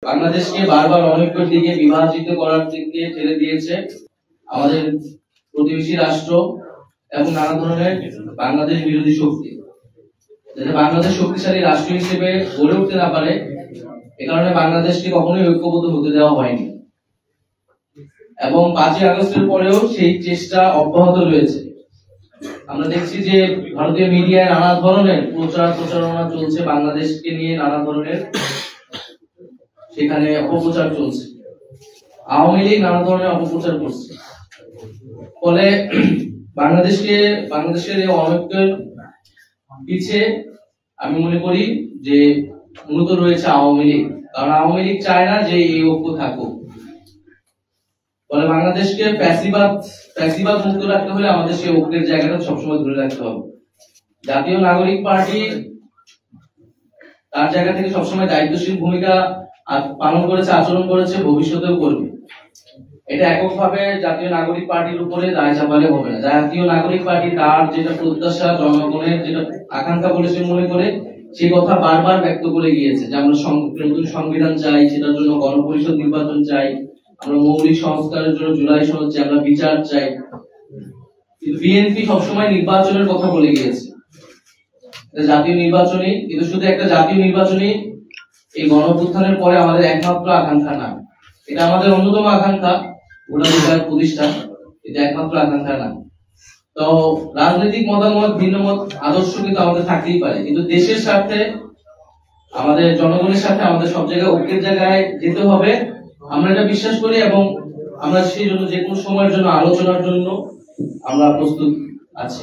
বাংলাদেশকে বারবার অনৈক্যের দিকে বিভাজিত করার দিকে ঠেলে দিয়েছে আমাদের প্রতিবেশী রাষ্ট্র এবং নানা ধরনের বাংলাদেশ বিরোধী শক্তি। যাতে বাংলাদেশ শক্তিশালী রাষ্ট্র হিসেবে গড়ে উঠতে না পারে, এ কারণে বাংলাদেশকে কখনোই ঐক্যবদ্ধ হতে দেওয়া হয়নি এবং 5ই আগস্টের পরেও সেই চেষ্টা অব্যাহত রয়েছে। আমরা দেখছি যে ভারতীয় মিডিয়ায় নানা ধরনের প্রচারণা চলছে, বাংলাদেশকে নিয়ে নানা ধরনের সেখানে অপপ্রচার চলছে। আওয়ামী লীগ নানা ধরনের অপপ্রচার করছে, ফলে বাংলাদেশের এই অনৈক্যের পিছে আমি মনে করি যে মূলত রয়েছে আওয়ামী লীগ। কারণ আওয়ামী লীগ চায় না যে এই ঐক্য থাকুক। ফলে বাংলাদেশকে ফ্যাসিবাদ মুক্ত রাখতে হলে আমাদের সেই ঐক্যের জায়গাটা সবসময় ধরে রাখতে হবে। জাতীয় নাগরিক পার্টি তার জায়গা থেকে সবসময় দায়িত্বশীল ভূমিকা পালন করেছে, আচরণ করেছে, ভবিষ্যতেও করবে। এটা এককভাবে জাতীয় নাগরিক পার্টির উপরে দায় চাপালে হবে না। জাতীয় নাগরিক পার্টি তার যেটা প্রত্যাশা, জনগণের যেটা আকাঙ্ক্ষা বলে সে মনে করে, সেই কথা বারবার ব্যক্ত করে গিয়েছে যে আমরা নতুন সংবিধান চাই, সেটার জন্য গণপরিষদ নির্বাচন চাই, আমরা মৌলিক সংস্কারের জন্য জুলাই সনদ চাই, আমরা বিচার চাই। কিন্তু বিএনপি সবসময় নির্বাচনের কথা বলে গিয়েছে, জাতীয় নির্বাচনী, কিন্তু শুধু একটা জাতীয় নির্বাচনী এই গণঅভ্যুত্থানের পরে আমাদের একমাত্র আকাঙ্ক্ষা না। এটা আমাদের অন্যতম আকাঙ্ক্ষা, ভোটাধিকার প্রতিষ্ঠা, এটা একমাত্র আকাঙ্ক্ষা না। তো রাজনৈতিক মতামত, ভিন্ন মত, আদর্শ কিন্তু আমাদের থাকতেই পারে, কিন্তু দেশের স্বার্থে, আমাদের জনগণের সাথে আমাদের সব জায়গায় ঐক্যের জায়গায় যেতে হবে। আমরা এটা বিশ্বাস করি এবং আমরা সেই জন্য যে কোনো সময়ের জন্য আলোচনার জন্য আমরা প্রস্তুত আছি।